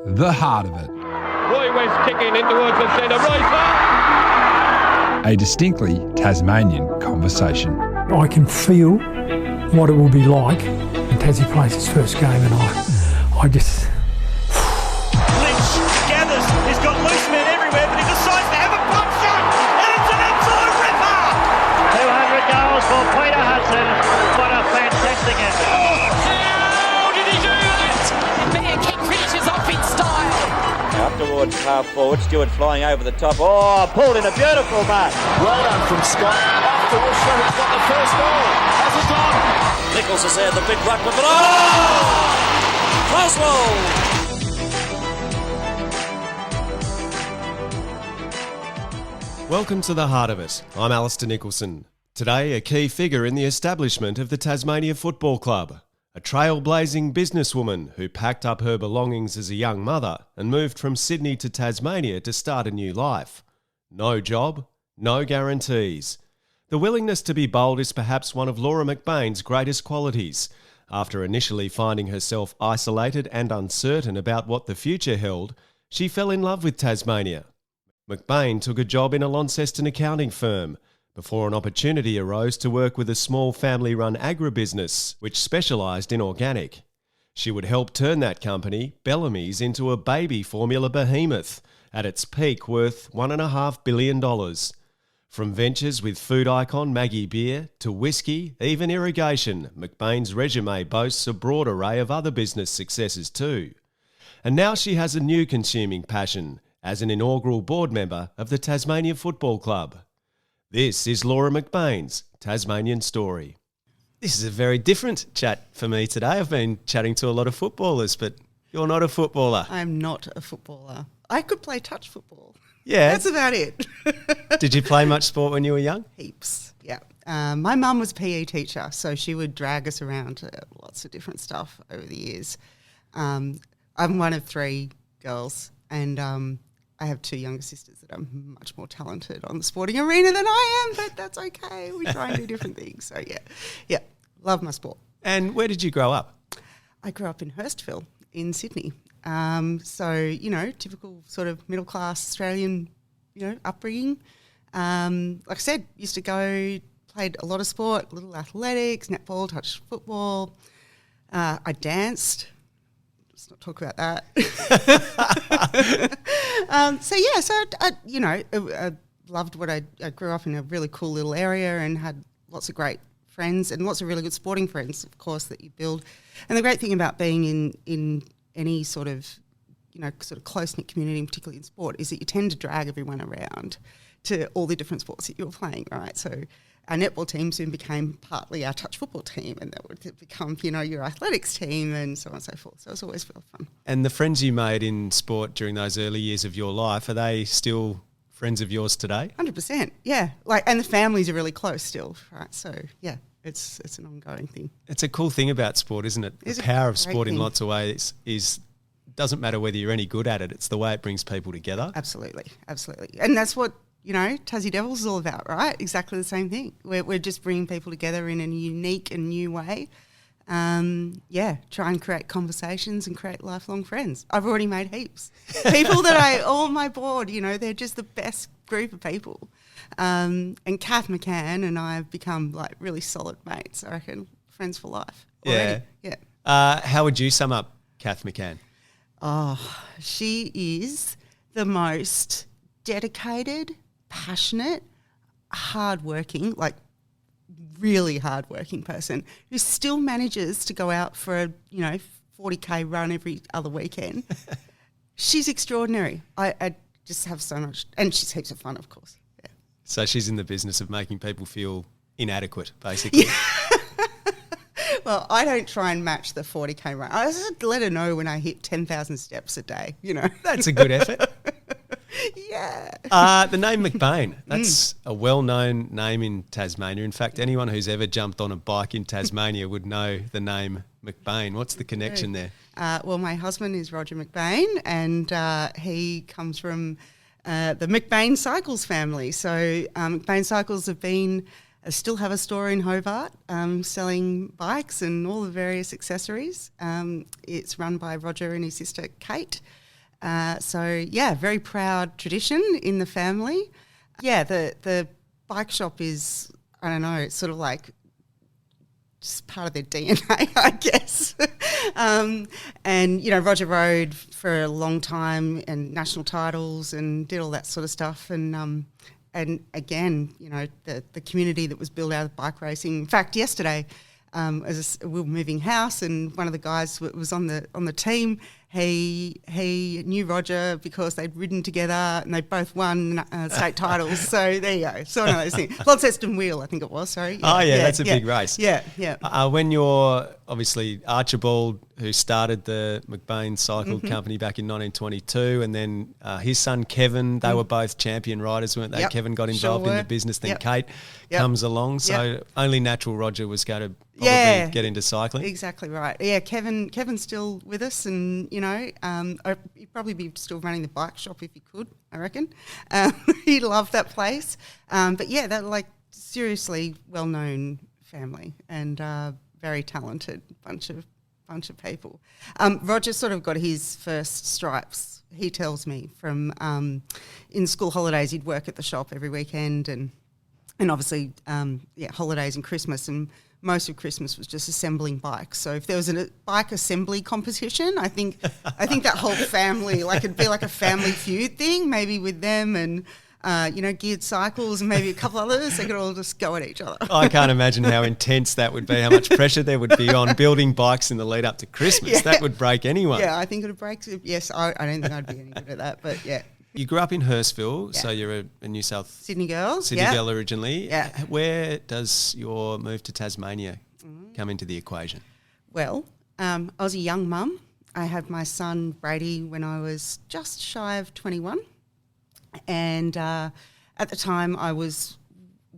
The Heart of It. Roy West kicking in towards the centre. A distinctly Tasmanian conversation. I can feel what it will be like when Tassie plays his first game, and I just... Lynch gathers, he's got loose men everywhere, but he decides to have a pop shot, and it's an absolute ripper! 200 goals for Peter Hudson. What a fantastic effort. How did he do that? Bear kick finishes off in style. Up towards half forward, Stewart flying over the top. Oh, pulled in a beautiful mark. Well done from Scott. Afterwards, he's got the first goal. Has it gone? Nichols has had the big ruck with it. Oh! Crosswell! Welcome to The Heart of It. I'm Alistair Nicholson. Today, a key figure in the establishment of the Tasmania Football Club. A trailblazing businesswoman who packed up her belongings as a young mother and moved from Sydney to Tasmania to start a new life. No job, no guarantees. The willingness to be bold is perhaps one of Laura McBain's greatest qualities. After initially finding herself isolated and uncertain about what the future held, she fell in love with Tasmania. McBain took a job in a Launceston accounting firm before an opportunity arose to work with a small family-run agribusiness which specialised in organic. She would help turn that company, Bellamy's, into a baby formula behemoth, at its peak worth $1.5 billion. From ventures with food icon Maggie Beer to whiskey, even irrigation, McBain's resume boasts a broad array of other business successes too. And now she has a new consuming passion as an inaugural board member of the Tasmania Football Club. This is Laura McBain's Tasmanian story. This is a very different chat for me today. I've been chatting to a lot of footballers, but you're not a footballer. I'm not a footballer. I could play touch football. Yeah. That's about it. Did you play much sport when you were young? Heaps, yeah. My mum was a PE teacher, so she would drag us around to lots of different stuff over the years. I'm one of three girls, and I have two younger sisters that are much more talented on the sporting arena than I am, but that's okay. We try and do different things. So, yeah, love my sport. And where did you grow up? I grew up in Hurstville in Sydney. Typical sort of middle-class Australian, upbringing. Like I said, used to go, played a lot of sport, little athletics, netball, touch football. I danced. Let's not talk about that. I loved what I grew up in a really cool little area and had lots of great friends and lots of really good sporting friends, of course, that you build. And the great thing about being in any sort of close-knit community, particularly in sport, is that you tend to drag everyone around to all the different sports that you're playing, right? So our netball team soon became partly our touch football team, and that would become, your athletics team and so on and so forth. So it's always real fun. And the friends you made in sport during those early years of your life, are they still friends of yours today? 100%, yeah. And the families are really close still, right? So, yeah, it's an ongoing thing. It's a cool thing about sport, isn't it? The power of sport in lots of ways is doesn't matter whether you're any good at it, it's the way it brings people together. Absolutely. And that's what Tassie Devils is all about, right? Exactly the same thing. We're just bringing people together in a unique and new way. Try and create conversations and create lifelong friends. I've already made heaps. People that all on my board, they're just the best group of people. And Kath McCann and I have become like really solid mates, I reckon, friends for life already. Yeah. How would you sum up Kath McCann? Oh, she is the most dedicated, passionate, hardworking, really hardworking person who still manages to go out for a 40k run every other weekend. She's extraordinary. I just have so much, and she's heaps of fun, of course. Yeah. So she's in the business of making people feel inadequate, basically. Yeah. Well, I don't try and match the 40k run. I just let her know when I hit 10,000 steps a day. That's a good effort. Yeah. The name McBain, that's a well-known name in Tasmania. In fact, anyone who's ever jumped on a bike in Tasmania would know the name McBain. What's the connection there? Well, my husband is Roger McBain, and he comes from the McBain Cycles family. So McBain Cycles still have a store in Hobart selling bikes and all the various accessories. It's run by Roger and his sister Kate. Very proud tradition in the family. Yeah, the bike shop is, I don't know, it's sort of like just part of their DNA, I guess. And, Roger rode for a long time and national titles and did all that sort of stuff. And again, the community that was built out of bike racing. In fact, yesterday, we were moving house, and one of the guys was on the team. He knew Roger because they'd ridden together and they both won state titles. So there you go. So one of those things. Launceston Wheel, I think it was. Sorry. That's a big race. Yeah. When you're obviously Archibald, who started the McBain Cycle Company back in 1922, and then his son Kevin, they were both champion riders, weren't they? Yep. Kevin got involved in the business, then Kate comes along. So only natural Roger was going to probably get into cycling. Exactly right. Yeah, Kevin's still with us, and he'd probably be still running the bike shop if he could, I reckon. He loved that place. But yeah, they're like seriously well-known family and very talented bunch of people. Roger sort of got his first stripes, he tells me, from in school holidays he'd work at the shop every weekend and obviously holidays and Christmas, and most of Christmas was just assembling bikes. So if there was a bike assembly competition, I think that whole family, it'd be like a family feud thing, maybe with them and Geared Cycles and maybe a couple others. They could all just go at each other. I can't imagine how intense that would be, how much pressure there would be on building bikes in the lead up to Christmas. Yeah. That would break anyone. Yeah, I think it would break. Yes, I don't think I'd be any good at that, but yeah. You grew up in Hurstville, so you're a New South Sydney girl originally. Yeah. Where does your move to Tasmania come into the equation? Well, I was a young mum. I had my son Brady when I was just shy of 21, and at the time I was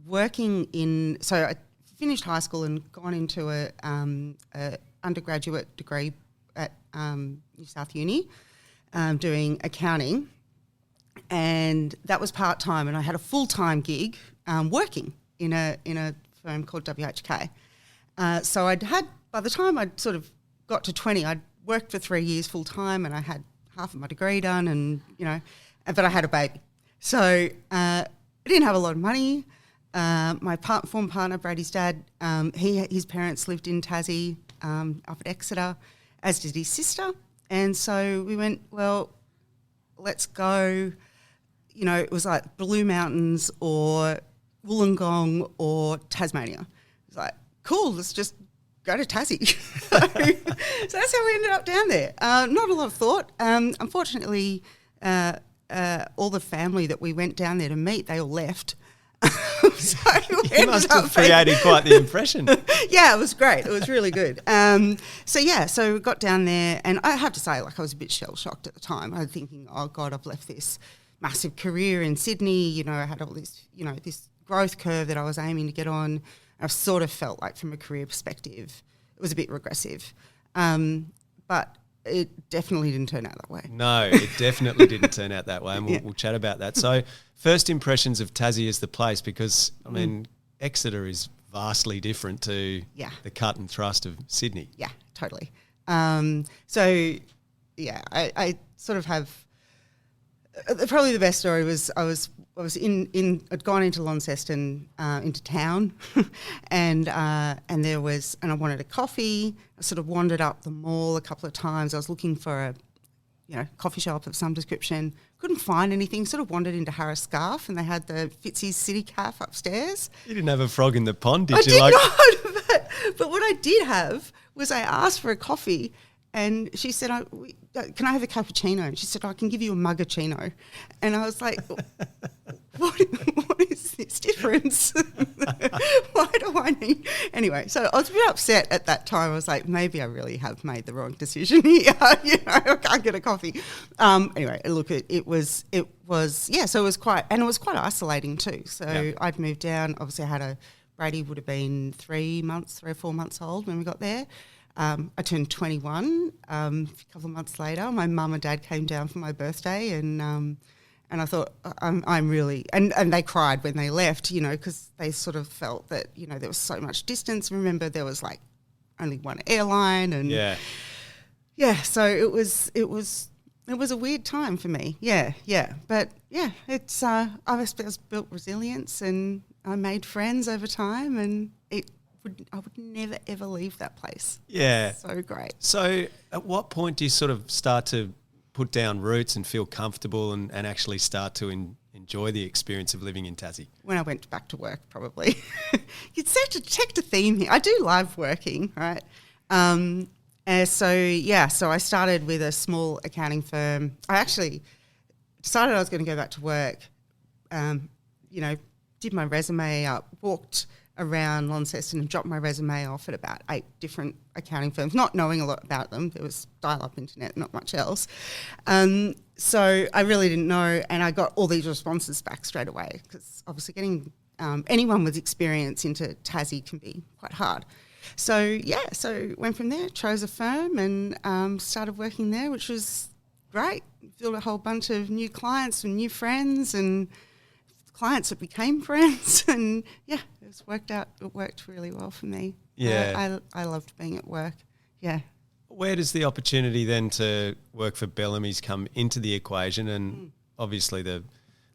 working in. So I finished high school and gone into a undergraduate degree at New South Uni, doing accounting. And that was part-time, and I had a full-time gig working in a firm called WHK. So by the time I'd sort of got to 20, I'd worked for 3 years full-time, and I had half of my degree done, and but I had a baby. So I didn't have a lot of money. My former partner, Brady's dad, his parents lived in Tassie, up at Exeter, as did his sister. And so we went, well, let's go. It was like Blue Mountains or Wollongong or Tasmania. It was like, cool, let's just go to Tassie. So that's how we ended up down there. Not a lot of thought. Unfortunately, all the family that we went down there to meet, they all left. So you must have created quite the impression. Yeah, it was great. It was really good. So we got down there, and I have to say, I was a bit shell-shocked at the time. I was thinking, oh, God, I've left this massive career in Sydney. I had all this, this growth curve that I was aiming to get on. I sort of felt like from a career perspective, it was a bit regressive. But it definitely didn't turn out that way. No, it definitely didn't turn out that way, and we'll chat about that. So first impressions of Tassie as the place, because, Exeter is vastly different to the cut and thrust of Sydney. Yeah, totally. I sort of have probably the best story was I was I'd gone into Launceston into town, and I wanted a coffee. I sort of wandered up the mall a couple of times. I was looking for a coffee shop of some description. Couldn't find anything. Sort of wandered into Harris Scarf, and they had the Fitzy's City Cafe upstairs. You didn't have a frog in the pond, did you? I did not. But what I did have was I asked for a coffee, and she said, "Can I have a cappuccino?" And she said, "I can give you a muggerccino." And I was like, what is this difference? Why do I need... Anyway, so I was a bit upset at that time. I was like, maybe I really have made the wrong decision here. I can't get a coffee. Anyway, look, it was so it was quite isolating too. So I'd moved down. Obviously Brady would have been 3 or 4 months old when we got there. I turned 21 a couple of months later. My mum and dad came down for my birthday, and I thought, I'm really... And they cried when they left, because they sort of felt that, there was so much distance. Remember, there was only one airline, and... Yeah, so it was It was a weird time for me. Yeah. But yeah, it's I was built resilience, and I made friends over time, and I would never ever leave that place. Yeah. So great. So at what point do you sort of start to put down roots and feel comfortable and actually start to enjoy the experience of living in Tassie? When I went back to work, probably. You'd have to check a theme here. I do love working, right? So I started with a small accounting firm. I actually decided I was going to go back to work, did my resume up, walked around Launceston and dropped my resume off at about 8 different accounting firms, not knowing a lot about them. There was dial-up internet, not much else. So I really didn't know, and I got all these responses back straight away, because obviously getting anyone with experience into Tassie can be quite hard. So went from there, chose a firm and started working there, which was great. Built a whole bunch of new clients and new friends and clients that became friends, and it worked out. It worked really well for me. Yeah. I loved being at work. Yeah. Where does the opportunity then to work for Bellamy's come into the equation, and obviously the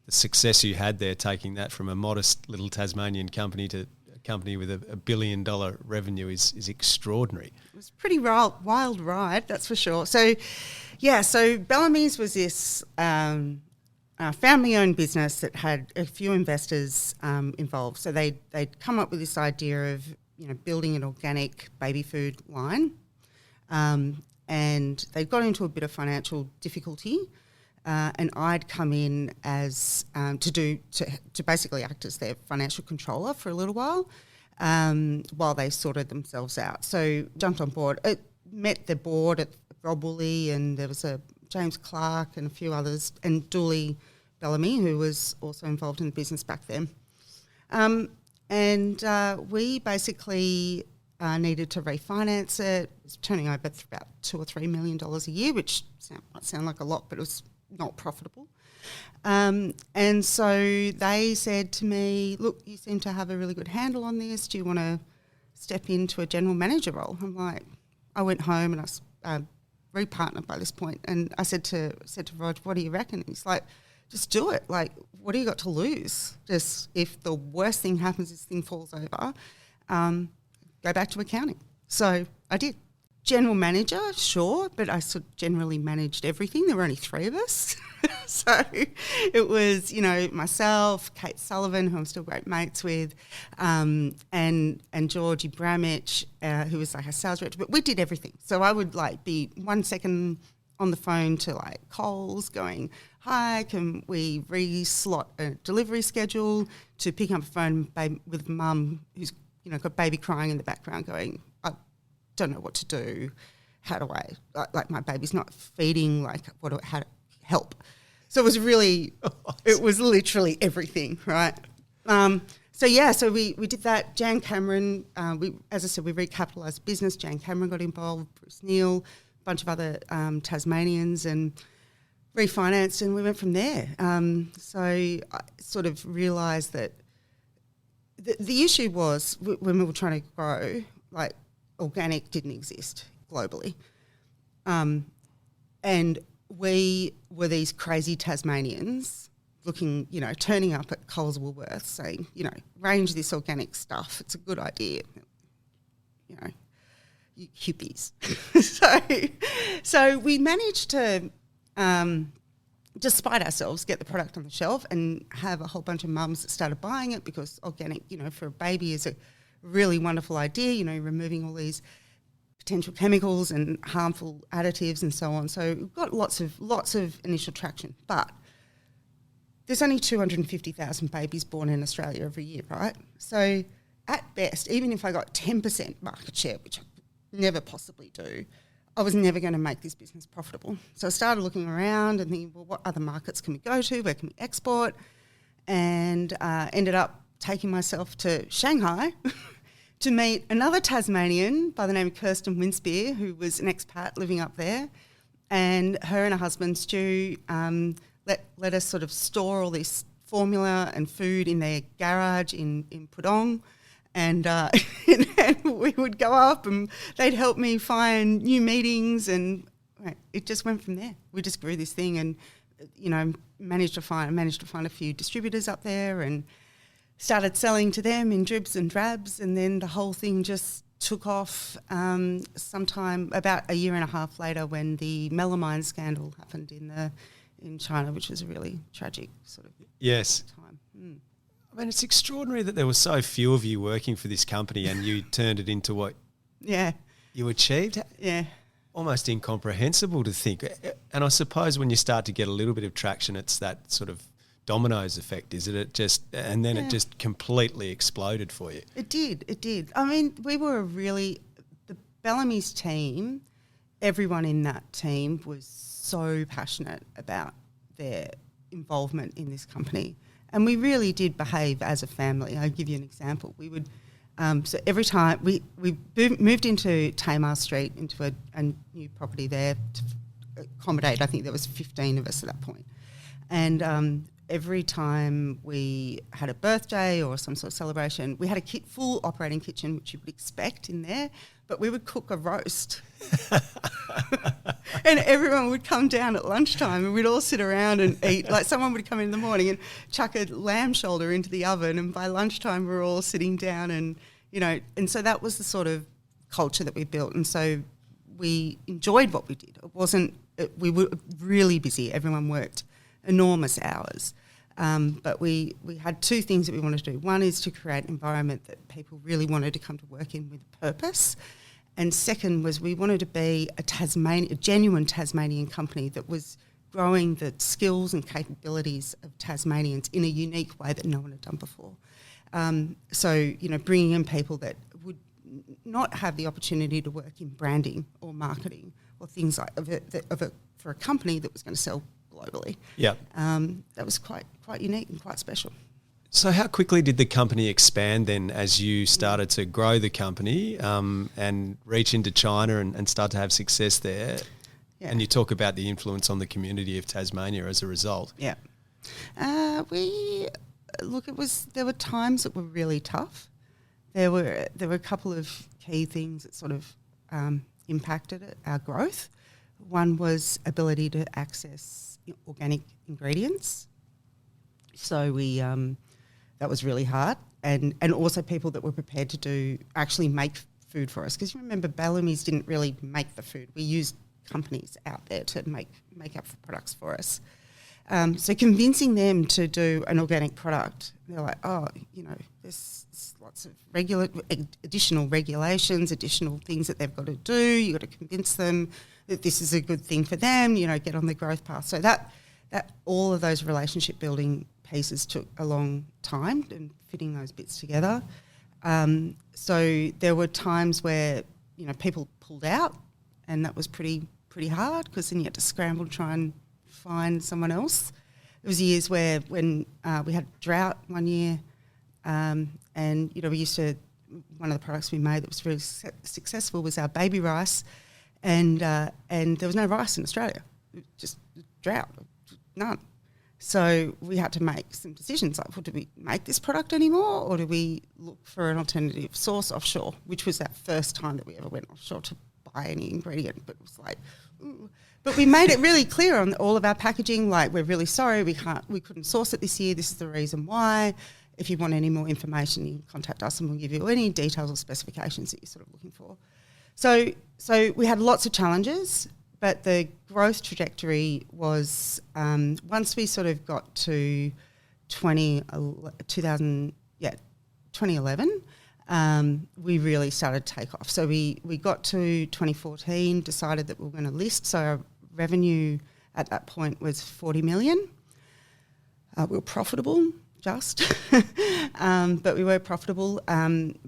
success you had there, taking that from a modest little Tasmanian company to a company with $1 billion revenue is extraordinary. It was a pretty wild ride, that's for sure. So Bellamy's was this family-owned business that had a few investors involved. So they'd come up with this idea of building an organic baby food line, and they got into a bit of financial difficulty, and I'd come in as to basically act as their financial controller for a little while they sorted themselves out. So jumped on board. Met the board at Rob Woolley, and there was a James Clark and a few others, and Dooley Bellamy, who was also involved in the business back then. We basically needed to refinance it. It was turning over about $2 or $3 million a year, which might sound like a lot, but it was not profitable. And so they said to me, look, you seem to have a really good handle on this. Do you want to step into a general manager role? I'm like, I went home and I re-partnered by this point, and I said to Rog, what do you reckon? He's like, just do it. Like, what do you got to lose? Just if the worst thing happens, this thing falls over, go back to accounting. So I did. General manager, sure, but I sort of generally managed everything. There were only 3 of us. So it was, myself, Kate Sullivan, who I'm still great mates with, and Georgie Bramich, who was like a sales director. But we did everything. So I would be 1 second on the phone to Coles going, hi, can we re-slot a delivery schedule, to picking up a phone with mum who's got baby crying in the background going, I don't know what to do. How do I, my baby's not feeding, how to help? So it was really, it was literally everything, right? So we did that. Jan Cameron, as I said, we recapitalised the business. Jan Cameron got involved, Bruce Neal, a bunch of other Tasmanians, and refinanced, and we went from there. So I sort of realised that the issue was when we were trying to grow, organic didn't exist globally. And we were these crazy Tasmanians looking, turning up at Coles Woolworths saying, range this organic stuff. It's a good idea. You hippies. So we managed to, despite ourselves, get the product on the shelf and have a whole bunch of mums that started buying it, because organic, for a baby is a really wonderful idea, removing all these potential chemicals and harmful additives and so on. So we've got lots of initial traction, but there's only 250,000 babies born in Australia every year, right? So at best, even if I got 10% market share, which I never possibly do, I was never going to make this business profitable. So I started looking around and thinking, well, what other markets can we go to? Where can we export? And ended up taking myself to Shanghai to meet another Tasmanian by the name of Kirsten Winspear, who was an expat living up there. And her and her husband, Stu, let us sort of store all this formula and food in their garage in Pudong. And we would go up and they'd help me find new meetings, and it just went from there. We just grew this thing, and managed to find a few distributors up there, and started selling to them in dribs and drabs, and then the whole thing just took off sometime about a year and a half later when the melamine scandal happened in China, which was a really tragic sort of time. I mean, it's extraordinary that there were so few of you working for this company and you turned it into what you achieved. Yeah. Almost incomprehensible to think. And I suppose when you start to get a little bit of traction, it's that sort of dominoes effect, is it? It just completely exploded for you. It did. I mean, we were the Bellamy's team, everyone in that team was so passionate about their involvement in this company. And we really did behave as a family. I'll give you an example. We would, so every time we moved into Tamar Street, into a new property there to accommodate, I think there was 15 of us at that point. And every time we had a birthday or some sort of celebration, we had a full operating kitchen, which you would expect in there, but we would cook a roast. And everyone would come down at lunchtime and we'd all sit around and eat. Like someone would come in the morning and chuck a lamb shoulder into the oven, and by lunchtime we were all sitting down and so that was the sort of culture that we built. And so we enjoyed what we did. We were really busy. Everyone worked enormous hours. But we had two things that we wanted to do. One is to create an environment that people really wanted to come to work in with purpose. And second was we wanted to be a genuine Tasmanian company that was growing the skills and capabilities of Tasmanians in a unique way that no one had done before. So bringing in people that would not have the opportunity to work in branding or marketing or things like for a company that was going to sell globally. Yeah. That was quite unique and quite special. So how quickly did the company expand then as you started to grow the company and reach into China and start to have success there? Yeah. And you talk about the influence on the community of Tasmania as a result. Yeah. There were times that were really tough. There were a couple of key things that sort of impacted our growth. One was ability to access organic ingredients. So that was really hard, and also people that were prepared to actually make food for us. Because you remember, Bellamy's didn't really make the food. We used companies out there to make up products for us. So convincing them to do an organic product, they're like, there's lots of additional regulations, additional things that they've got to do. You've got to convince them that this is a good thing for them, get on the growth path. So that all of those relationship building pieces took a long time and fitting those bits together. So there were times where, people pulled out, and that was pretty hard, because then you had to scramble to try and find someone else. There was years when we had drought one year, and we used to, one of the products we made that was very successful was our baby rice, and there was no rice in Australia, just drought, none. So we had to make some decisions, like, well, do we make this product anymore, or do we look for an alternative source offshore, which was that first time that we ever went offshore to buy any ingredient. But it was like, ooh. But we made it really clear on all of our packaging, like, we're really sorry, we couldn't source it this year, this is the reason why. If you want any more information, you can contact us and we'll give you any details or specifications that you're sort of looking for. So we had lots of challenges, but the growth trajectory was, once we sort of got to 2011, we really started to take off. So we got to 2014, decided that we were going to list. So our revenue at that point was 40 million. We were profitable, but we were profitable.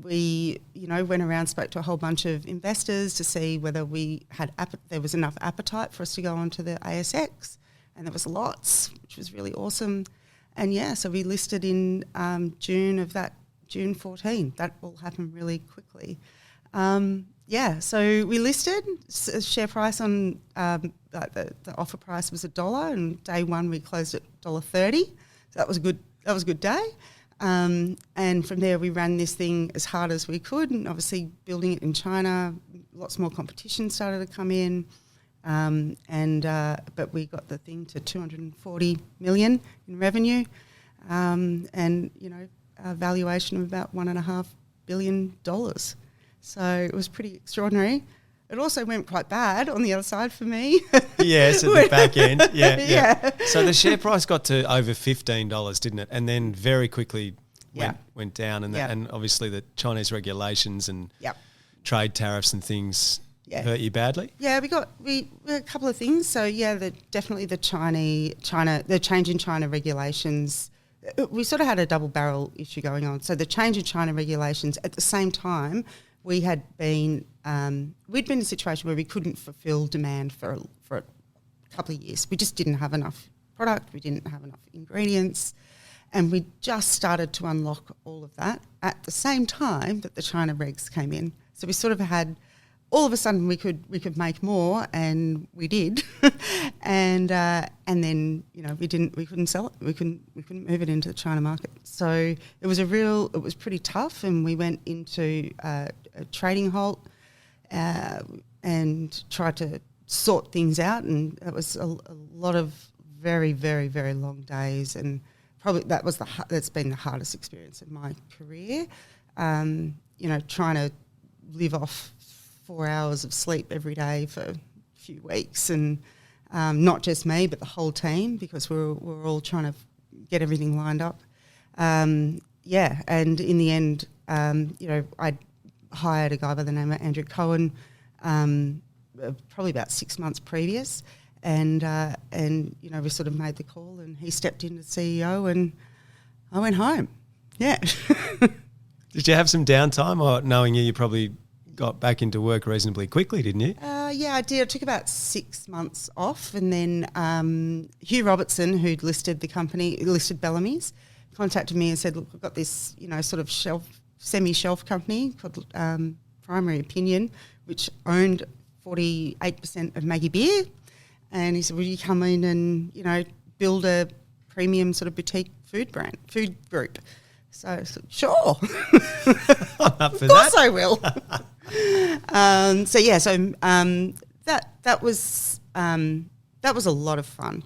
We, went around, spoke to a whole bunch of investors to see whether there was enough appetite for us to go onto the ASX, and there was lots, which was really awesome. And so we listed in June 14. That all happened really quickly. So we listed. Share price on the offer price was $1, and day one we closed at $1.30. So that was a good day. And from there we ran this thing as hard as we could, and obviously building it in China, lots more competition started to come in. But we got the thing to 240 million in revenue, and a valuation of about $1.5 billion. So it was pretty extraordinary. It also went quite bad on the other side for me. Yes, at the back end. Yeah. Yeah. So the share price got to over $15, didn't it? And then very quickly went down, and obviously the Chinese regulations and trade tariffs and things hurt you badly. Yeah, we a couple of things. So definitely the change in China regulations. We sort of had a double barrel issue going on. So the change in China regulations at the same time. We'd been in a situation where we couldn't fulfil demand for a couple of years. We just didn't have enough product. We didn't have enough ingredients. And we just started to unlock all of that at the same time that the China regs came in. So we sort of had, all of a sudden we could make more, and we did. and then we couldn't sell it. We couldn't move it into the China market. So it was pretty tough, and we went into a trading halt and tried to sort things out, and it was a lot of very, very, very long days, and probably that's been the hardest experience of my career. Trying to live off 4 hours of sleep every day for a few weeks, and not just me but the whole team, because we're all trying to get everything lined up. And in the end, I hired a guy by the name of Andrew Cohen, probably about 6 months previous, and we sort of made the call, and he stepped in as CEO, and I went home. Yeah. Did you have some downtime, or knowing you probably got back into work reasonably quickly, didn't you? Yeah, I did. I took about 6 months off, and then Hugh Robertson, who'd listed Bellamy's, contacted me and said, "Look, we've got this, sort of semi-shelf company called Primary Opinion, which owned 48% of Maggie Beer," and he said, "Will you come in and build a premium sort of boutique food group?" So I said, "Sure." I'm up for of course that. I will. That was a lot of fun.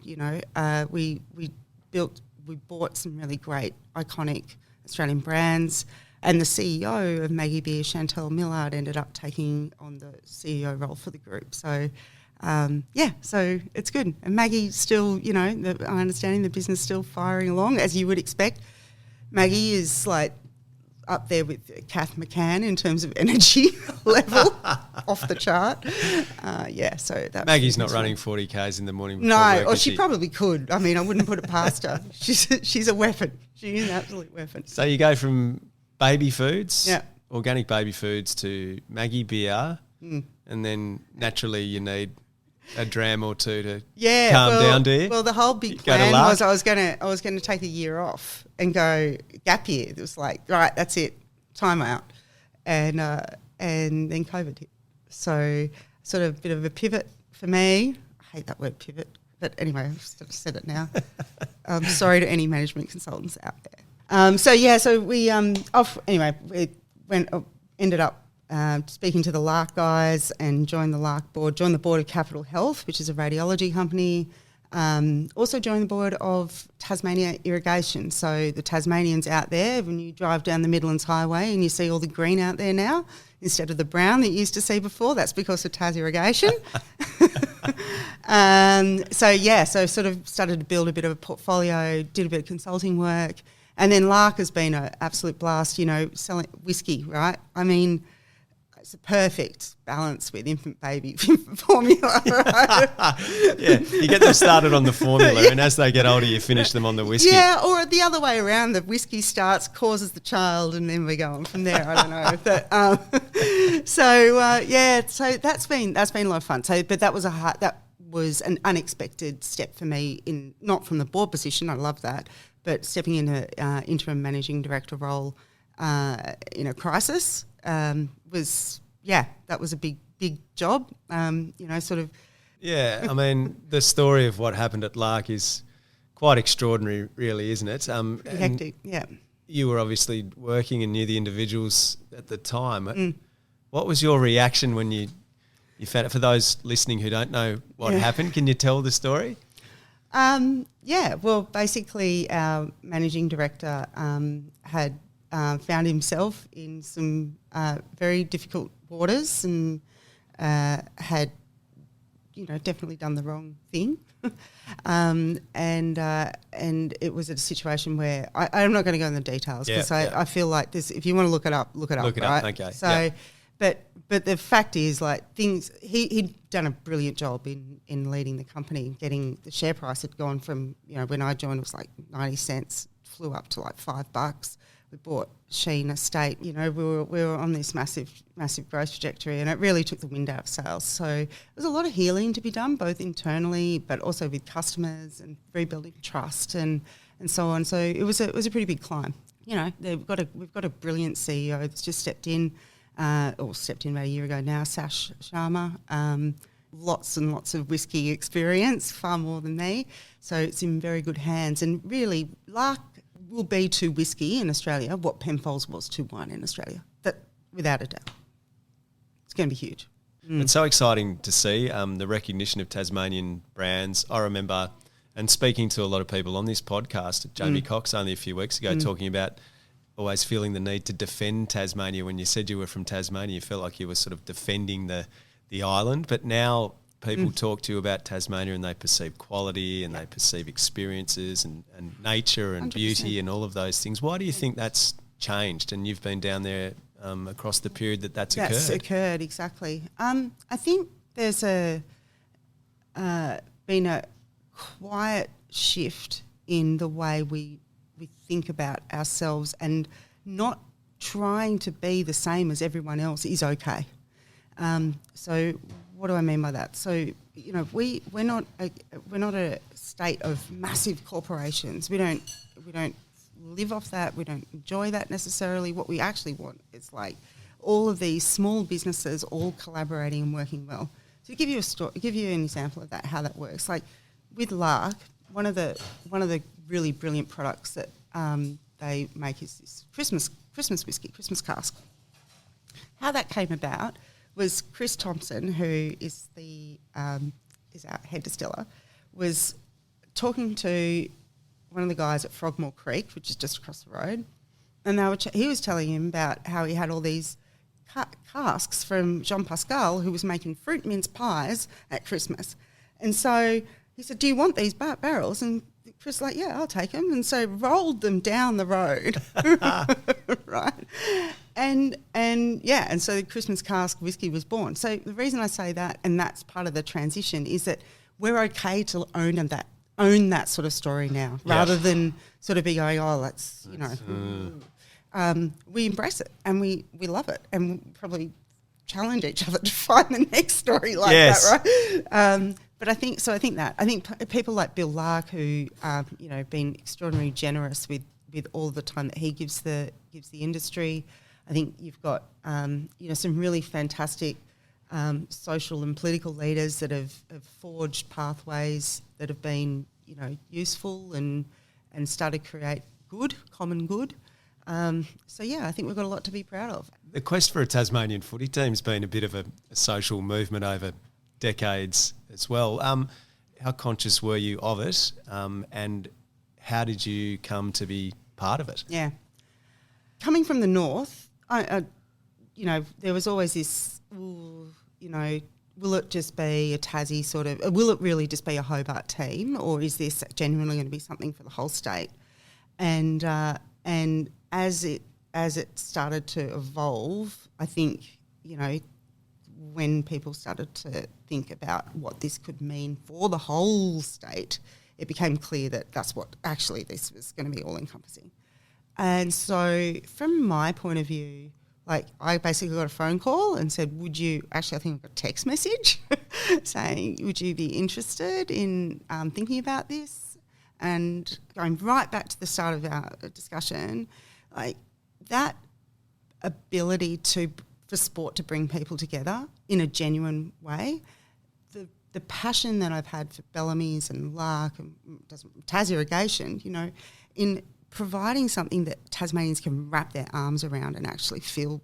We bought some really great iconic Australian brands, and the CEO of Maggie Beer, Chantel Millard, ended up taking on the CEO role for the group. So so it's good. And Maggie still, I understand the business still firing along, as you would expect. Maggie is like up there with Kath McCann in terms of energy level, off the chart. So that Maggie's not running 40 Ks in the morning before no, work, or she probably could. I mean, I wouldn't put it past her. She's a weapon. She's an absolute weapon. So you go from baby foods, organic baby foods, to Maggie Beer, and then naturally you need a dram or two to calm down, do you? Well, the whole big plan was I was going to take a year off and go gap year. It was like, right, that's it, time out, and then COVID hit. So sort of a bit of a pivot for me. I hate that word pivot, but anyway, I've sort of said it now. I'm sorry to any management consultants out there. So we ended up speaking to the Lark guys and joined the board of Capital Health, which is a radiology company. Also joined the board of Tasmania Irrigation. So the Tasmanians out there, when you drive down the Midlands Highway and you see all the green out there now, instead of the brown that you used to see before, that's because of Tas Irrigation. So sort of started to build a bit of a portfolio, did a bit of consulting work. And then Lark has been an absolute blast, selling whiskey, right? I mean, it's a perfect balance with infant formula, right? Yeah, you get them started on the formula, and as they get older, you finish them on the whiskey. Yeah, or the other way around, the whiskey starts, causes the child, and then we go on from there. I don't know. But, so that's been a lot of fun. So, but that was an unexpected step for me, not from the board position, I love that, but stepping into interim managing director role in a crisis. That was a big job, sort of. Yeah, I mean, the story of what happened at Lark is quite extraordinary, really, isn't it? Hectic, yeah. You were obviously working and knew the individuals at the time. What was your reaction when you You found it. For those listening who don't know what happened, can you tell the story? Well, basically our managing director had found himself in some very difficult waters and had, definitely done the wrong thing. And it was a situation where I'm not going to go into the details because I feel like this. If you want to look it up, look it up. Okay. So, but the fact is, he'd done a brilliant job in leading the company, getting the share price had gone from when I joined it was like 90 cents, flew up to like $5. We bought Sheen Estate. We were on this massive growth trajectory, and it really took the wind out of sails. So there was a lot of healing to be done, both internally, but also with customers and rebuilding trust and so on. So it was a pretty big climb. We've got a brilliant CEO that's just stepped in about a year ago now, Sash Sharma. Lots and lots of whiskey experience, far more than me. So it's in very good hands, and really, Lark will be to whiskey in Australia what Penfolds was to wine in Australia. That, without a doubt. It's going to be huge. It's so exciting to see the recognition of Tasmanian brands. I remember, and speaking to a lot of people on this podcast, Jamie Cox only a few weeks ago talking about always feeling the need to defend Tasmania. When you said you were from Tasmania, you felt like you were sort of defending the island. But now people talk to you about Tasmania and they perceive quality and they perceive experiences and nature and 100%. beauty and all of those things. Why do you think that's changed? And you've been down there across the period that's occurred. That's occurred, exactly. I think there's been a quiet shift in the way we think about ourselves, and not trying to be the same as everyone else is okay. So what do I mean by that? So we're not a state of massive corporations. We don't live off that. We don't enjoy that necessarily. What we actually want is like all of these small businesses all collaborating and working well. To give you an example of that, how that works, like with Lark, one of the really brilliant products that they make is this Christmas whiskey, Christmas cask. How that came about was Chris Thompson, who is our head distiller, was talking to one of the guys at Frogmore Creek, which is just across the road, and he was telling him about how he had all these casks from Jean Pascal, who was making fruit mince pies at Christmas. And so he said, "Do you want these barrels?" And Chris was like, "Yeah, I'll take them." And so rolled them down the road, right? And so the Christmas cask whiskey was born. So the reason I say that, and that's part of the transition, is that we're okay to own that sort of story now, rather than sort of be going, we embrace it and we love it, and we probably challenge each other to find the next story like that, right? But I think people like Bill Lark, who been extraordinarily generous with all the time that he gives the industry. I think you've got some really fantastic social and political leaders that have forged pathways that have been useful and started to create common good. I think we've got a lot to be proud of. The quest for a Tasmanian footy team's been a bit of a social movement over decades as well. How conscious were you of it, and how did you come to be part of it? Yeah, coming from the north, there was always this, will it just be a Tassie sort of? Will it really just be a Hobart team, or is this genuinely going to be something for the whole state? And as it started to evolve, I think when people started to think about what this could mean for the whole state, it became clear that that's what actually this was going to be all encompassing. And so from my point of view, I basically got a phone call and said, I think I got a text message saying, would you be interested in thinking about this? And going right back to the start of our discussion, that ability for sport to bring people together in a genuine way, the passion that I've had for Bellamy's and Lark and Tas Irrigation, in providing something that Tasmanians can wrap their arms around and actually feel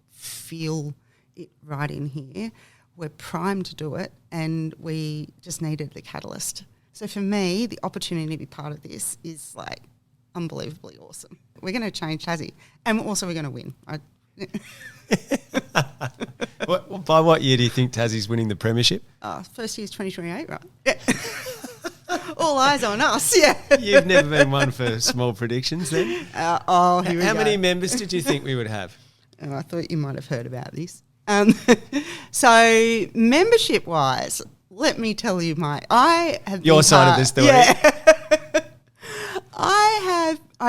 it right in here, we're primed to do it, and we just needed the catalyst. So for me, the opportunity to be part of this is like unbelievably awesome. We're going to change Tassie, and also we're going to win. By what year do you think Tassie's winning the premiership? First year's 2028, right? Yeah. All eyes on us, yeah. You've never been one for small predictions then? Here we How go. many members did you think we would have? Oh, I thought you might have heard about this. So membership-wise, let me tell you, I have your been side of the story. Yeah.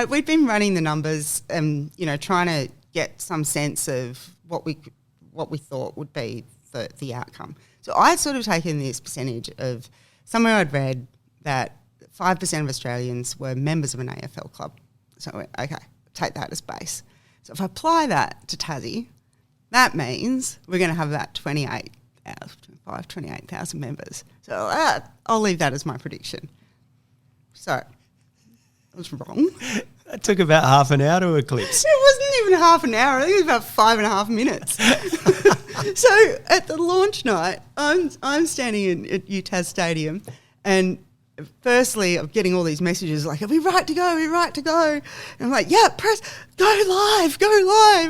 We've been running the numbers, trying to get some sense of what we thought would be the outcome. So I'd sort of taken this percentage of somewhere I'd read that 5% of Australians were members of an AFL club. So I went, okay, take that as base. So if I apply that to Tassie, that means we're going to have about 28,000 members. So I'll leave that as my prediction. So I was wrong. That took about half an hour to eclipse. It wasn't even half an hour. I think it was about 5.5 minutes. So at the launch night, I'm standing at UTAS Stadium, and firstly, I'm getting all these messages like, "Are we right to go? Are we right to go?" And I'm like, "Yeah, press go live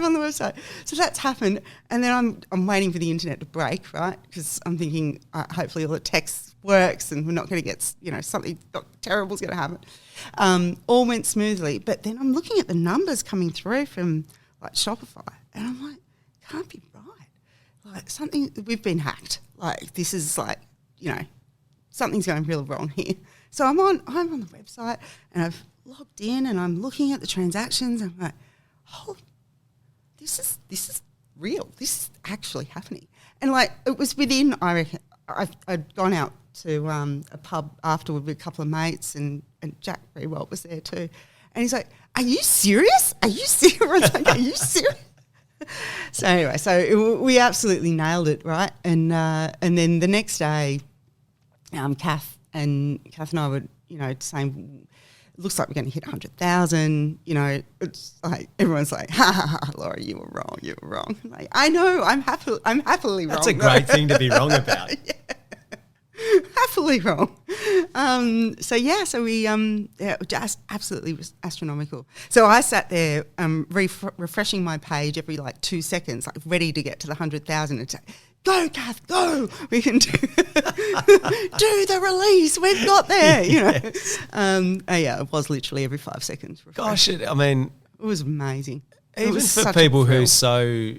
on the website." So that's happened, and then I'm waiting for the internet to break, right? Because I'm thinking hopefully all the text works, and we're not going to get something terrible's going to happen. All went smoothly, but then I'm looking at the numbers coming through from like Shopify, and I'm like, can't be right. Like we've been hacked. Like this is like, something's going really wrong here. So I'm on the website, and I've logged in, and I'm looking at the transactions, and I'm like, oh, this is real. This is actually happening. And like it was within, I reckon, I'd gone out to a pub afterward with a couple of mates, and Jack Rewalt was there too. And he's like, "Are you serious? Are you serious?" I was like, "Are you serious?" So anyway, we absolutely nailed it, right? And then the next day, Kath and I were, saying, "It looks like we're going to hit 100,000." It's like everyone's like, "Ha ha ha, Laura, you were wrong. You were wrong." I'm like, I know, I'm happily wrong. That's a great thing to be wrong about. Yeah. Happily wrong. So we just absolutely astronomical. So I sat there refreshing my page every 2 seconds, like ready to get to the 100,000 and say, "Go, Kath, go! We can do the release. We've got there." Yes. It was literally every 5 seconds. Gosh, it was amazing. Even for people who so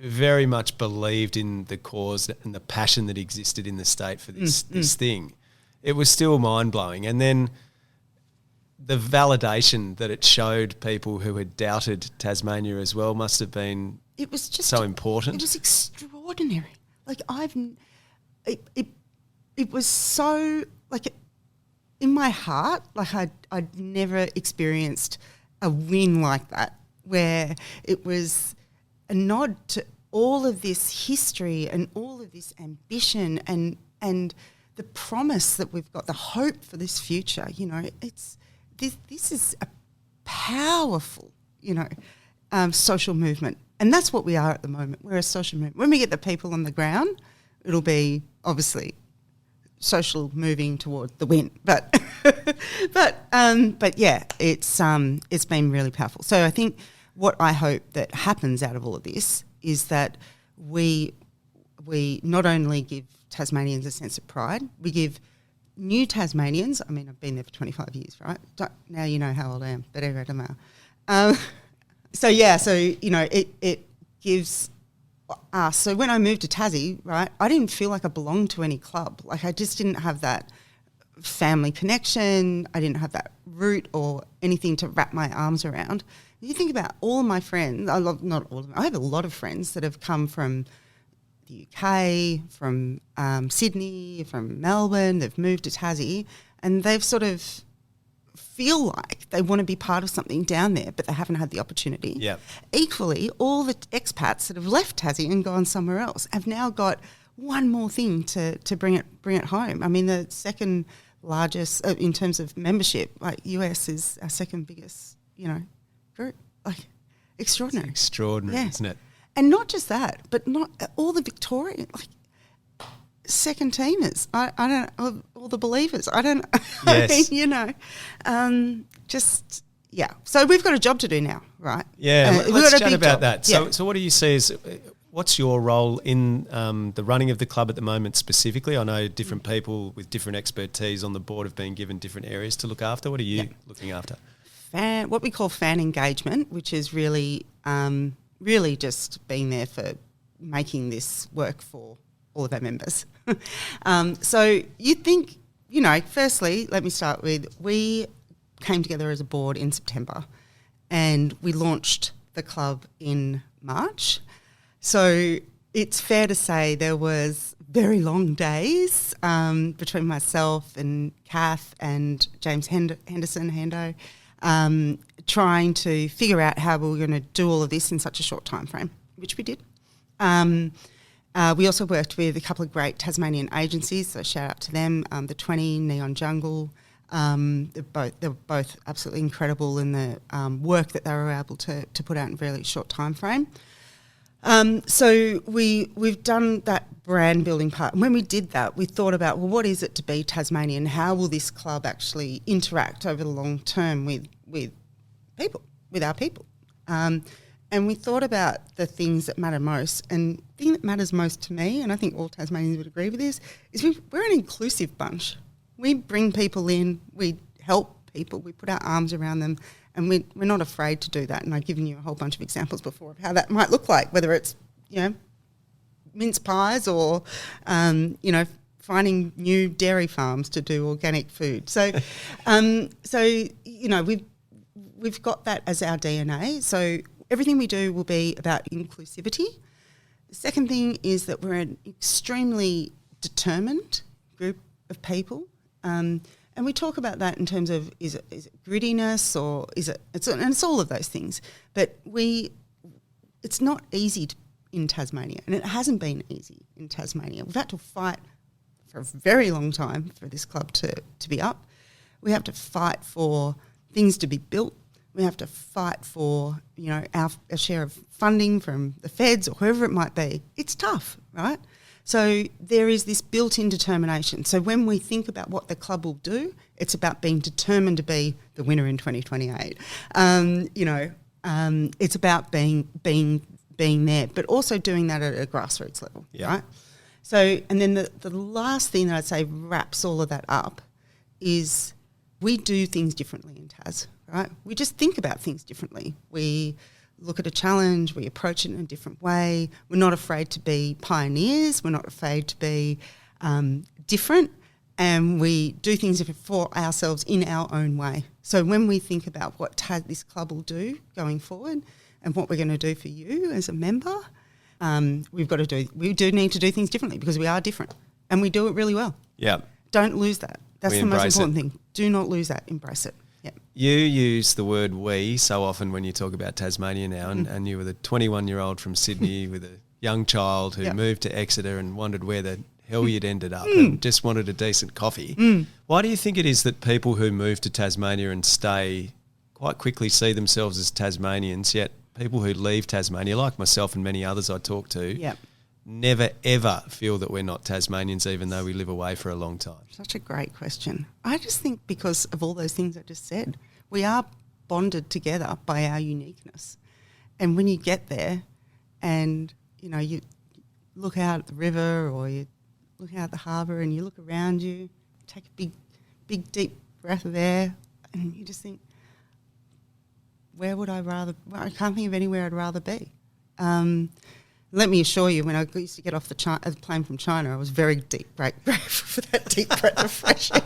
very much believed in the cause and the passion that existed in the state for this thing, it was still mind-blowing. And then the validation that it showed people who had doubted Tasmania as well must have been so important. It was extraordinary. Like it was so in my heart, I'd never experienced a win like that, where it was a nod to all of this history and all of this ambition and the promise that we've got, the hope for this future. This is a powerful, social movement. And that's what we are at the moment. We're a social movement. When we get the people on the ground, it'll be obviously social moving toward the win. But yeah, it's been really powerful. So I think what I hope that happens out of all of this is that we not only give Tasmanians a sense of pride, we give new Tasmanians, I mean, I've been there for 25 years, right? Now you know how old I am, but anyway, don't matter. It gives us. So when I moved to Tassie, right, I didn't feel like I belonged to any club. Like I just didn't have that family connection. I didn't have that root or anything to wrap my arms around. You think about all of my friends, not all of them, I have a lot of friends that have come from the UK, from Sydney, from Melbourne, they've moved to Tassie, and they've sort of feel like they want to be part of something down there, but they haven't had the opportunity. Yep. Equally, all the expats that have left Tassie and gone somewhere else have now got one more thing to bring it home. I mean, the second largest in terms of membership, like US is our second biggest, group. Like extraordinary. It's extraordinary, yeah. isn't it? And not just that, but not all the Victorian, second teamers. I don't, all the believers. I don't, Yes. So we've got a job to do now, right? Yeah, we've let's got a chat big about job. that. So what do you see as, what's your role in the running of the club at the moment specifically? I know different people with different expertise on the board have been given different areas to look after. What are you looking after? What we call fan engagement, which is really just being there for making this work for all of our members. So you think, firstly, let me start with, we came together as a board in September and we launched the club in March. So it's fair to say there was very long days between myself and Kath and James Henderson, Hendo, trying to figure out how we were going to do all of this in such a short time frame, which we did. We also worked with a couple of great Tasmanian agencies, so shout out to them, the 20, Neon Jungle. They're both absolutely incredible in the work that they were able to put out in a really short time frame. So we've done that brand building part. And when we did that, we thought about, well, what is it to be Tasmanian? How will this club actually interact over the long term with people, with our people? And we thought about the things that matter most. And the thing that matters most to me, and I think all Tasmanians would agree with this, is we're an inclusive bunch. We bring people in, we help people, we put our arms around them, and we're not afraid to do that. And I've given you a whole bunch of examples before of how that might look like, whether it's, mince pies or, finding new dairy farms to do organic food. So, we've got that as our DNA. So everything we do will be about inclusivity. The second thing is that we're an extremely determined group of people. And we talk about that in terms of is it grittiness or it's all of those things. But it's not easy in Tasmania, and it hasn't been easy in Tasmania. We've had to fight for a very long time for this club to be up. We have to fight for things to be built. We have to fight for our share of funding from the feds or whoever it might be. It's tough, right? So there is this built-in determination. So when we think about what the club will do, it's about being determined to be the winner in 2028. It's about being there, but also doing that at a grassroots level, right? So, and then the last thing that I'd say wraps all of that up is we do things differently in Tas, right? We just think about things differently. We look at a challenge, we approach it in a different way. We're not afraid to be pioneers. We're not afraid to be different, and we do things for ourselves in our own way. So when we think about what this club will do going forward and what we're going to do for you as a member, we do need to do things differently because we are different and we do it really well. Yeah. Don't lose that. That's the most important thing. Do not lose that. Embrace it. Yep. You use the word we so often when you talk about Tasmania now, and you were the 21-year-old from Sydney with a young child who moved to Exeter and wondered where the hell you'd ended up and just wanted a decent coffee. Why do you think it is that people who move to Tasmania and stay quite quickly see themselves as Tasmanians, yet people who leave Tasmania, like myself and many others I talk to, never ever feel that we're not Tasmanians even though we live away for a long time? Such a great question. I just think because of all those things I just said, we are bonded together by our uniqueness. And when you get there and, you look out at the river or you look out at the harbour and you look around you, take a big, deep breath of air and you just think, I can't think of anywhere I'd rather be. Let me assure you, when I used to get off the plane from China, I was very grateful for that deep breath of fresh air.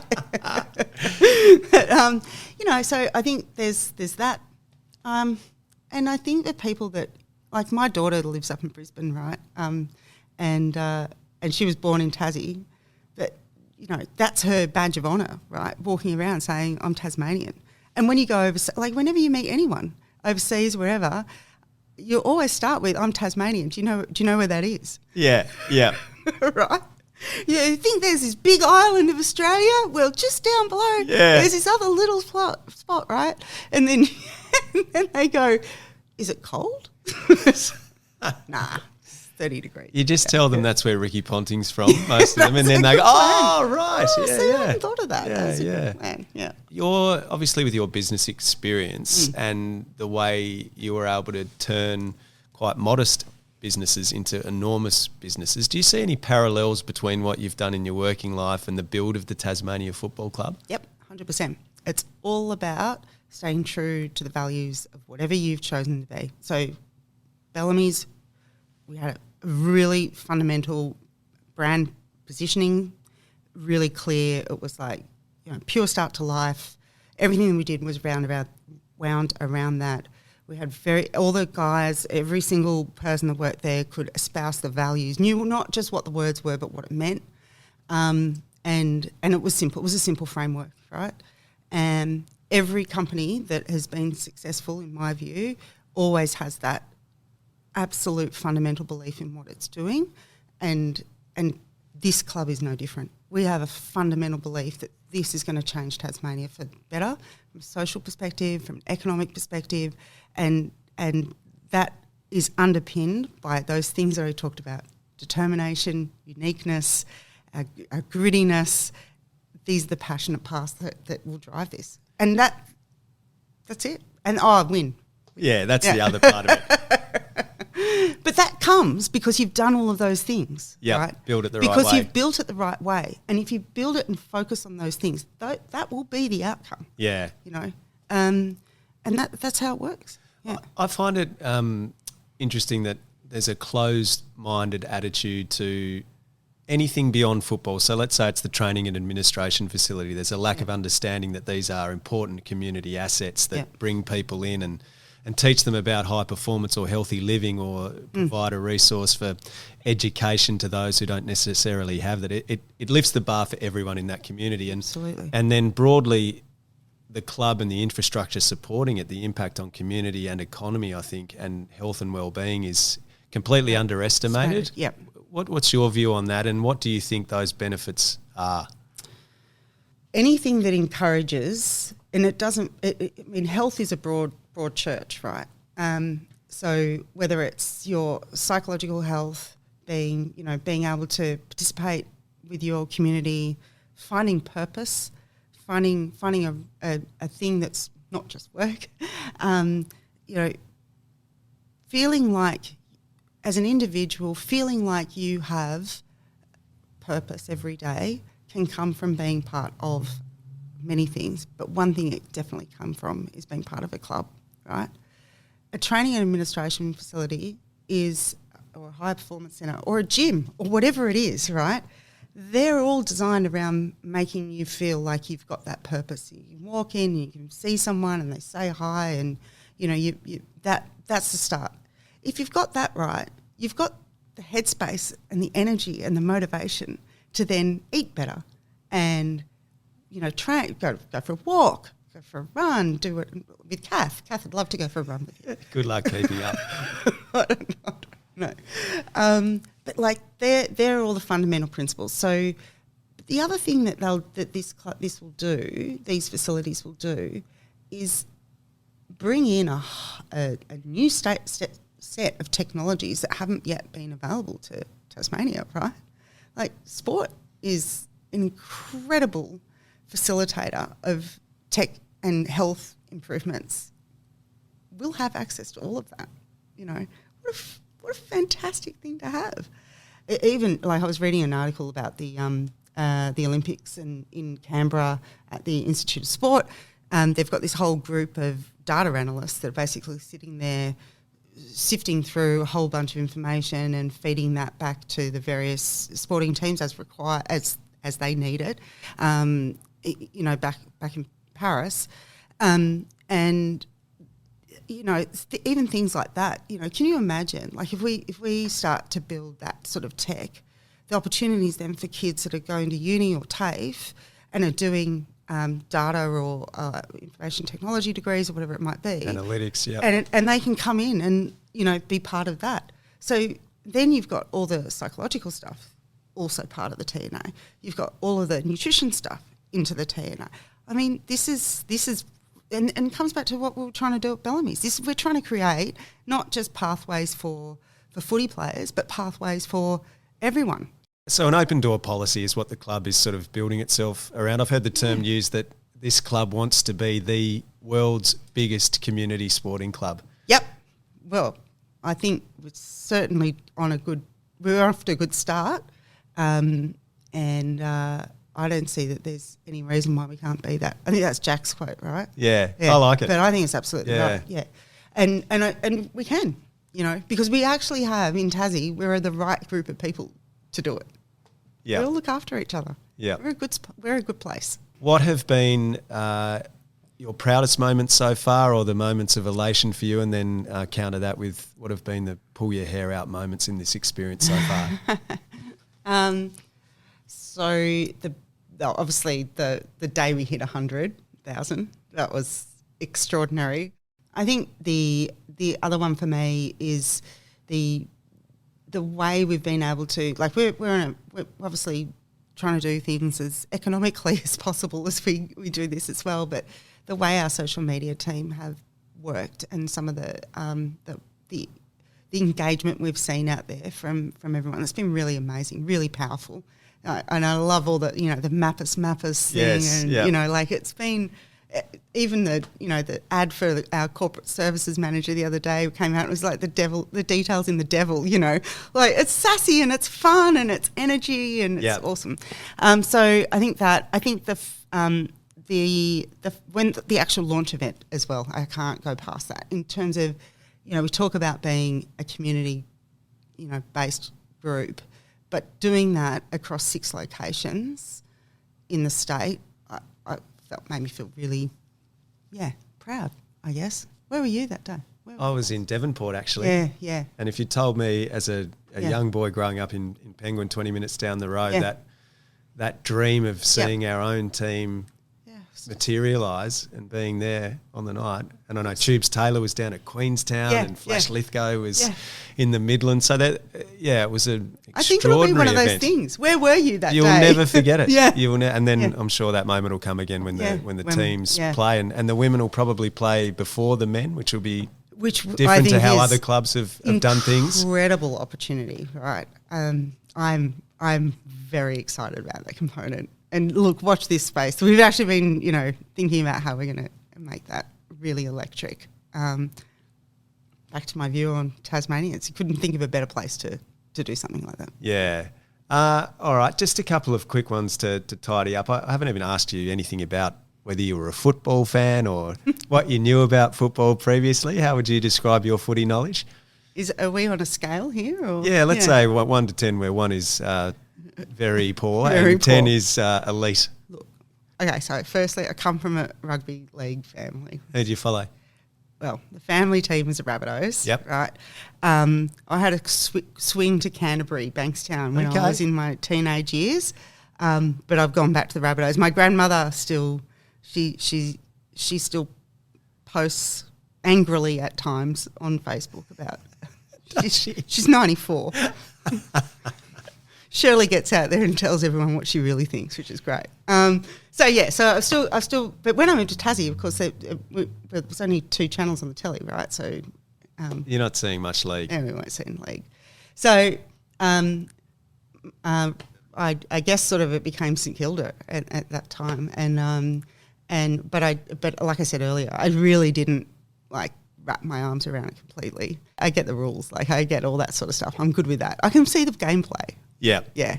But, so I think there's that. And I think that people that, like my daughter lives up in Brisbane, right? And she was born in Tassie, but, that's her badge of honour, right? Walking around saying, I'm Tasmanian. And when you go overseas, like whenever you meet anyone, overseas, wherever, you always start with, I'm Tasmanian. Do you know where that is? Yeah. Right? You think there's this big island of Australia? Well, just down below, there's this other little spot, right? And then they go, is it cold? Nah, 30 degrees. You just tell them that's where Ricky Ponting's from, most of them, and then they go, "Oh, right, I hadn't thought of that. That's a good plan. Yeah. You're obviously, with your business experience and the way you were able to turn quite modest businesses into enormous businesses. Do you see any parallels between what you've done in your working life and the build of the Tasmania Football Club? Yep, 100%. It's all about staying true to the values of whatever you've chosen to be. So Bellamy's, we had a really fundamental brand positioning, really clear. It was like, pure start to life. Everything we did was wound around that. We had all the guys, every single person that worked there could espouse the values, knew not just what the words were, but what it meant. And it was simple. It was a simple framework, right? And every company that has been successful, in my view, always has that absolute fundamental belief in what it's doing. And this club is no different. We have a fundamental belief that this is going to change Tasmania for better, from a social perspective, from an economic perspective, and that is underpinned by those things that I talked about: determination, uniqueness, a grittiness. These are the passionate paths that will drive this, and that's it. And win. Yeah, that's the other part of it. But that comes because you've done all of those things, right? Build it the right way. Because you've built it the right way. And if you build it and focus on those things, that will be the outcome. Yeah. And that's how it works. Yeah. I find it interesting that there's a closed-minded attitude to anything beyond football. So let's say it's the training and administration facility. There's a lack of understanding that these are important community assets that bring people in and teach them about high performance or healthy living, or provide a resource for education to those who don't necessarily have that. It lifts the bar for everyone in that community. Absolutely. And then broadly, the club and the infrastructure supporting it, the impact on community and economy, I think, and health and well-being is completely underestimated. Yep. What's your view on that, and what do you think those benefits are? Anything that encourages, and it doesn't, health is a broad church, right? So whether it's your psychological health, being able to participate with your community, finding purpose, finding a thing that's not just work, feeling like, as an individual, feeling like you have purpose every day can come from being part of many things. But one thing it definitely comes from is being part of a club, right? A training and administration facility or a high performance centre, or a gym, or whatever it is, right? They're all designed around making you feel like you've got that purpose. You can walk in, you can see someone and they say hi, and that's the start. If you've got that right, you've got the headspace and the energy and the motivation to then eat better and, train, go for a walk, go for a run, do it with Kath. Kath would love to go for a run with you. Good luck keeping up. I don't know. But they're all the fundamental principles. So the other thing that these facilities will do is bring in a new set of technologies that haven't yet been available to Tasmania, right? Like, sport is an incredible facilitator of tech and health improvements. We'll have access to all of that. What a fantastic thing to have. Even, I was reading an article about the Olympics in Canberra at the Institute of Sport. They've got this whole group of data analysts that are basically sitting there sifting through a whole bunch of information and feeding that back to the various sporting teams as they need it, back in Paris. Even things like that, can you imagine, like, if we start to build that sort of tech, the opportunities then for kids that are going to uni or TAFE and are doing data or information technology degrees or whatever it might be. Analytics, yeah. And they can come in and, be part of that. So then you've got all the psychological stuff also part of the TNA. You've got all of the nutrition stuff into the TNA. I mean, this is and it comes back to what we were trying to do at Bellamy's. We're trying to create not just pathways for footy players, but pathways for everyone. So an open door policy is what the club is sort of building itself around. I've heard the term used that this club wants to be the world's biggest community sporting club. Yep. Well, I think we're certainly we're off to a good start. And I don't see that there's any reason why we can't be that. I think that's Jack's quote, right? Yeah. I like it. But I think it's absolutely right. Yeah. And we can, because we actually have in Tassie, we're the right group of people to do it. Yeah. We all look after each other. Yeah. We're a good place. What have been your proudest moments so far, or the moments of elation for you, and then counter that with what have been the pull your hair out moments in this experience so far? So obviously the day we hit 100,000, that was extraordinary. I think the other one for me is the way we've been able to, like, we're obviously trying to do things as economically as possible as we do this as well, but the way our social media team have worked and some of the engagement we've seen out there from everyone, it's been really amazing, really powerful. And I love all the mappers thing, and it's been even the ad for our corporate services manager the other day came out and it was like the details in the devil, like it's sassy and it's fun and it's energy and it's awesome. So I think the actual launch event as well, I can't go past that in terms of, we talk about being a community, based group, but doing that across 6 locations in the state, made me feel really, proud, I guess. Where were you that day? I was in Devonport, actually. Yeah. And if you told me as a young boy growing up in Penguin 20 minutes down the road that dream of seeing our own team materialise and being there on the night. And I know Tubes Taylor was down at Queenstown and Flash Lithgow was in the Midlands. So that, it was an extraordinary event. I think it'll be one of those things. Where were you that You'll day? never forget it. You will and then I'm sure that moment will come again when the teams play, and the women will probably play before the men, which will be different to how other clubs have done things. Incredible opportunity, right? I'm very excited about that component. And look, watch this space. We've actually been, thinking about how we're going to make that really electric. Back to my view on Tasmanians, you couldn't think of a better place to do something like that. Yeah. All right, just a couple of quick ones to tidy up. I haven't even asked you anything about whether you were a football fan or what you knew about football previously. How would you describe your footy knowledge? Are we on a scale here? Or? Yeah, let's say 1 to 10, where 1 is very poor and 10 is elite. Look, okay, so firstly, I come from a rugby league family. Who do you follow? Well, the family team is the Rabbitohs. Yep. Right. I had a swing to Canterbury, Bankstown, when I was in my teenage years. But I've gone back to the Rabbitohs. My grandmother still, she still posts angrily at times on Facebook about. She's 94. Shirley gets out there and tells everyone what she really thinks, which is great. So I've still, but when I moved to Tassie, of course, there was only 2 channels on the telly, right? So you're not seeing much league. Yeah, we weren't seeing league. So I guess sort of it became St Kilda at that time, but like I said earlier, I really didn't wrap my arms around it completely. I get the rules, I get all that sort of stuff. I'm good with that. I can see the gameplay. Yeah. Yeah.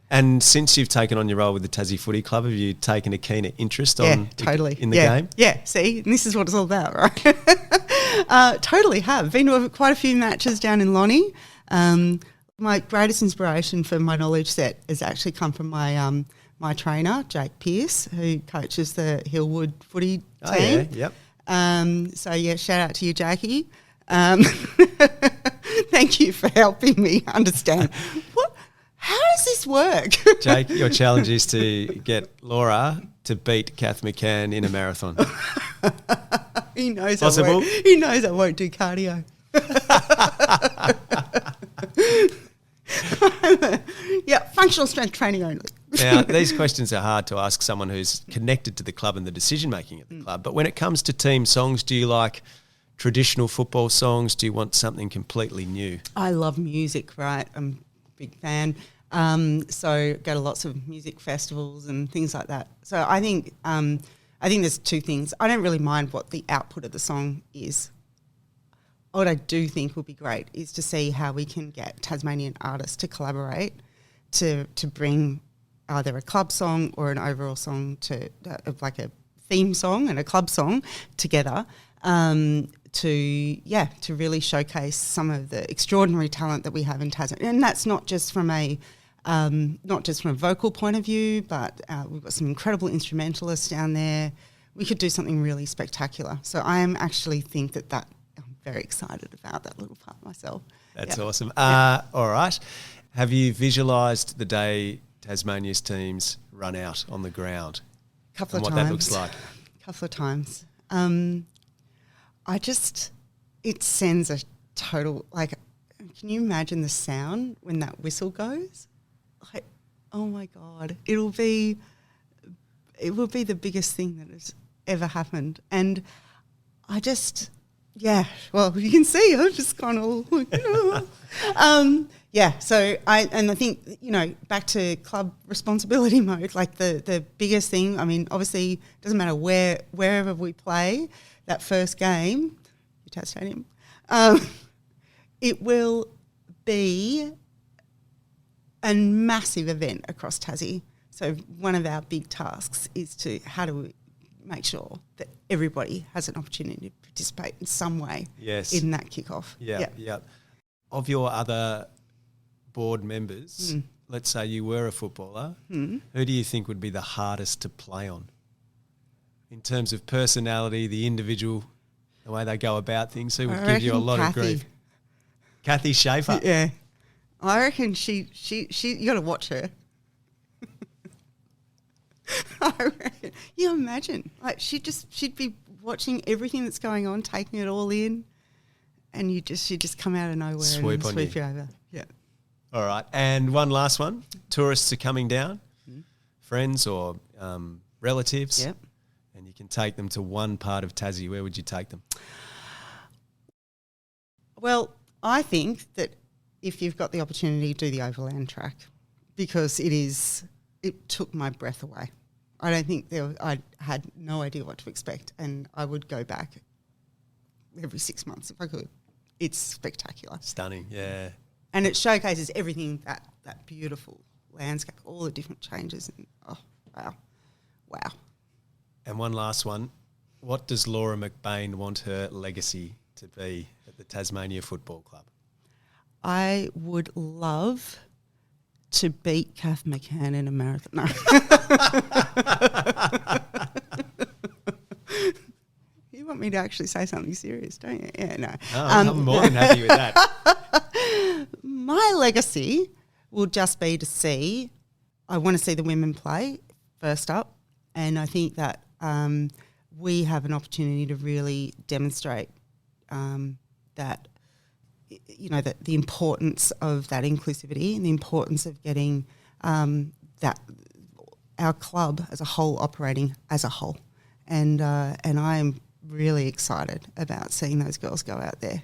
And since you've taken on your role with the Tassie Footy Club, have you taken a keener interest in the game? Yeah, see, and this is what it's all about, right? Totally have. Been to quite a few matches down in Lonnie. My greatest inspiration for my knowledge set has actually come from my my trainer, Jake Pearce, who coaches the Hillwood footy team. Oh, yeah, yep. Shout out to you, Jakey. Thank you for helping me understand. How does this work? Jake, your challenge is to get Laura to beat Kath McCann in a marathon. He knows possible. He knows I won't do cardio. Functional strength training only. Now, these questions are hard to ask someone who's connected to the club and the decision-making at the club. But when it comes to team songs, do you like traditional football songs? Do you want something completely new? I love music, right? I'm a big fan. So go to lots of music festivals and things like that. So I think there's two things. I don't really mind what the output of the song is. What I do think would be great is to see how we can get Tasmanian artists to collaborate to bring either a club song or an overall song to like a theme song and a club song together to really showcase some of the extraordinary talent that we have in Tasmania. And that's not just from a vocal point of view, but we've got some incredible instrumentalists down there. We could do something really spectacular. So I am actually think that I'm very excited about that little part myself. That's awesome. All right. Have you visualised the day Tasmania's teams run out on the ground? Couple of times. What that looks like? Couple of times. It sends a total, like, can you imagine the sound when that whistle goes? Like, oh my God, it will be the biggest thing that has ever happened. And I just, well, you can see, I'm just kind of like, so I think, back to club responsibility mode, like the biggest thing, I mean, obviously it doesn't matter wherever we play that first game, Utah Stadium, it will be a massive event across Tassie. So one of our big tasks is how do we make sure that everybody has an opportunity to participate in some way in that kickoff. Yeah. Of your other board members, let's say you were a footballer, who do you think would be the hardest to play on? In terms of personality, the individual, the way they go about things, who would give you a lot of grief? Kathy Schaefer. Yeah. I reckon she you got to watch her. I reckon. You imagine, like she'd be watching everything that's going on, taking it all in, and she'd just come out of nowhere sweep you over. Yeah. All right, and one last one. Tourists are coming down, friends or relatives. Yep. And you can take them to one part of Tassie. Where would you take them? Well, I think that if you've got the opportunity, do the overland track, because it took my breath away. I don't think I had no idea what to expect, and I would go back every 6 months if I could. It's spectacular. Stunning, yeah. And it showcases everything, that beautiful landscape, all the different changes. And, oh, wow. And one last one. What does Laura McBain want her legacy to be at the Tasmania Football Club? I would love to beat Kath McCann in a marathon. No. You want me to actually say something serious, don't you? Yeah, no. Oh, I'm more than happy with that. My legacy will just be I want to see the women play first up, and I think that we have an opportunity to really demonstrate that, the importance of that inclusivity and the importance of getting that our club as a whole operating as a whole. And I am really excited about seeing those girls go out there.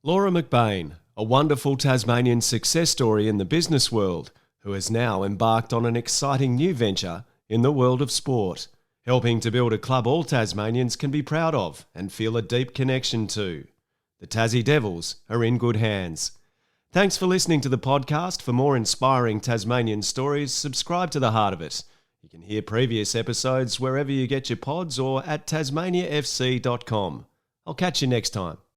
Laura McBain, a wonderful Tasmanian success story in the business world, who has now embarked on an exciting new venture in the world of sport, helping to build a club all Tasmanians can be proud of and feel a deep connection to. The Tassie Devils are in good hands. Thanks for listening to the podcast. For more inspiring Tasmanian stories, subscribe to The Heart of It. You can hear previous episodes wherever you get your pods or at tasmaniafc.com. I'll catch you next time.